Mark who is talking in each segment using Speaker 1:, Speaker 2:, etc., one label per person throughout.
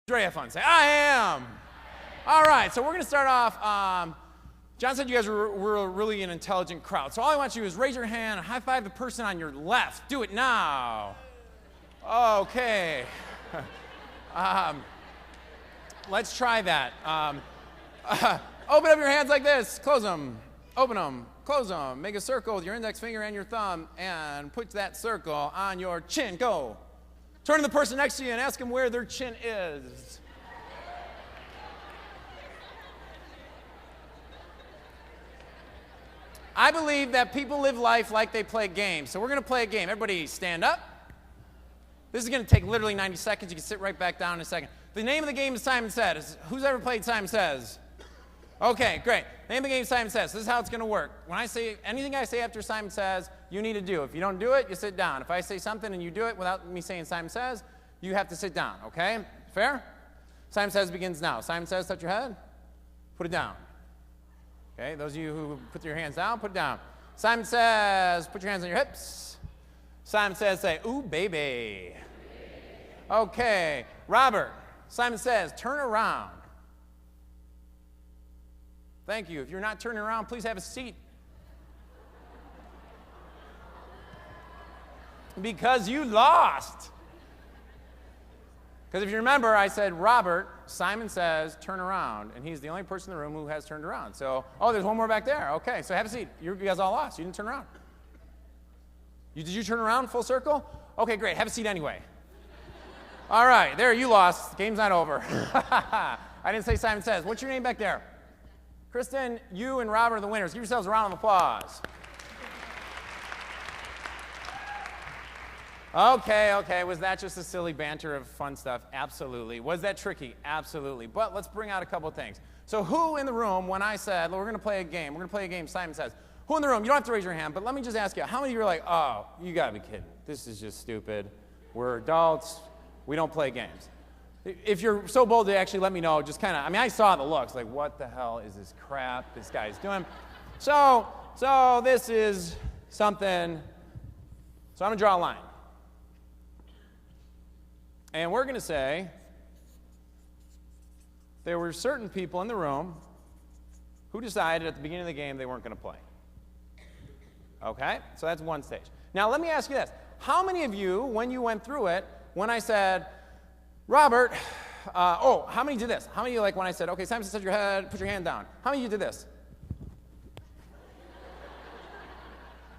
Speaker 1: Ready to have fun. Say, I am. All right, so we're going to start off. John said you guys were really an intelligent crowd. So all I want you to do is raise your hand and high-five the person on your left. Do it now. Okay. Let's try that. Open up your hands like this. Close them. Open them. Close them. Make a circle with your index finger and your thumb and put that circle on your chin. Go. Turn to the person next to you and ask them where their chin is. I believe that people live life like they play games. So we're going to play a game. Everybody stand up. This is going to take literally 90 seconds. You can sit right back down in a second. The name of the game is Simon Says. Who's ever played Simon Says? Okay, great. Name of the game is Simon Says. This is how it's going to work. When I say anything I say after Simon Says, you need to do. If you don't do it, you sit down. If I say something and you do it without me saying Simon Says, you have to sit down, okay? Fair? Simon Says begins now. Simon Says, touch your head. Put it down. Okay, those of you who put your hands down, put it down. Simon Says, put your hands on your hips. Simon Says, say, ooh, baby. Okay, Robert. Simon Says, turn around. Thank you. If you're not turning around, please have a seat. Because you lost. Because if you remember, I said, Robert, Simon Says, turn around. And he's the only person in the room who has turned around. So, oh, there's one more back there. Okay, so have a seat. You guys all lost. You didn't turn around. Did you turn around full circle? Okay, great. Have a seat anyway. All right, there, you lost. The game's not over. I didn't say Simon Says. What's your name back there? Kristen, you and Robert are the winners. Give yourselves a round of applause. Okay. Was that just a silly banter of fun stuff? Absolutely. Was that tricky? Absolutely. But let's bring out a couple of things. So who in the room, when I said, we're going to play a game, Simon Says, who in the room, you don't have to raise your hand, but let me just ask you, how many of you are like, oh, you got to be kidding. This is just stupid. We're adults. We don't play games. If you're so bold to actually let me know, just kind of, I saw the looks, like, what the hell is this crap this guy's doing? So this is something, so I'm going to draw a line. And we're going to say there were certain people in the room who decided at the beginning of the game they weren't going to play. Okay? So that's one stage. Now, let me ask you this. How many of you, when you went through it, when I said, Robert, how many did this? How many of you, like, when I said, okay, Simon Says, your head, put your hand down. How many of you did this?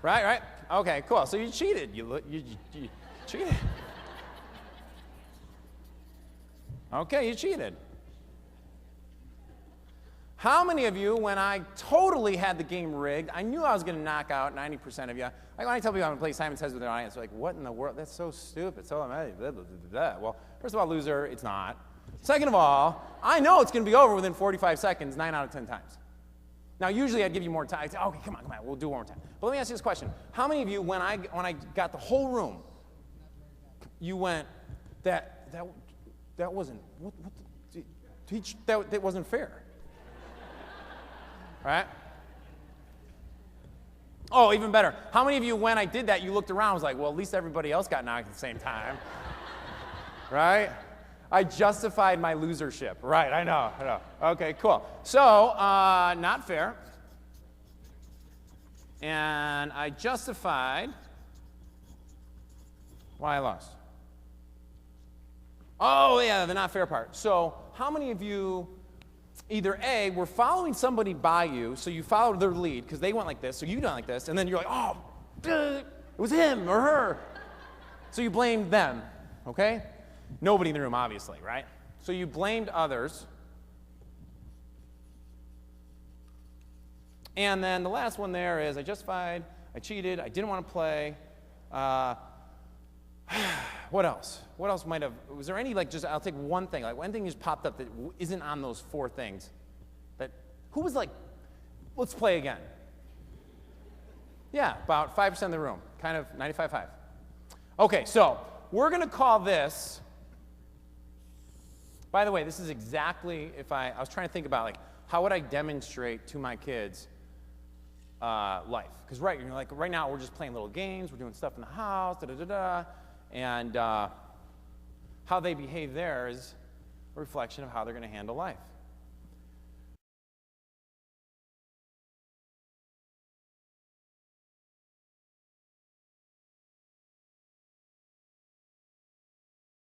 Speaker 1: Right? Okay, cool. So you cheated. You cheated. Okay, you cheated. How many of you, when I totally had the game rigged, I knew I was going to knock out 90% of you. Like when I tell people I'm going to play Simon Says with an audience, they're like, what in the world? That's so stupid. So blah, blah, blah, blah. Well, first of all, loser, it's not. Second of all, I know it's going to be over within 45 seconds, 9 out of 10 times. Now, usually I'd give you more time. I'd say, okay, come on, we'll do it one more time. But let me ask you this question. How many of you, when I got the whole room, you went, that wasn't, that wasn't fair. Right? Oh, even better. How many of you, when I did that, you looked around and was like, well, at least everybody else got knocked at the same time. Right? I justified my losership. Right, I know. Okay, cool. So, not fair. And I justified why I lost. Oh, yeah, the not fair part. So, how many of you either A, were following somebody by you, so you followed their lead because they went like this, so you done like this, and then you're like, oh, it was him or her. So you blamed them, okay? Nobody in the room, obviously, right? So you blamed others. And then the last one there is I justified, I cheated, I didn't want to play. What else? What else might have, was there any, like, just, I'll take one thing. Like, one thing just popped up that isn't on those four things. That, who was like, let's play again? Yeah, about 5% of the room. Kind of 95-5. Okay, so we're going to call this, by the way, this is exactly, if I was trying to think about, like, how would I demonstrate to my kids life? Because right now we're just playing little games, we're doing stuff in the house, and how they behave there is, a reflection of how they're going to handle life.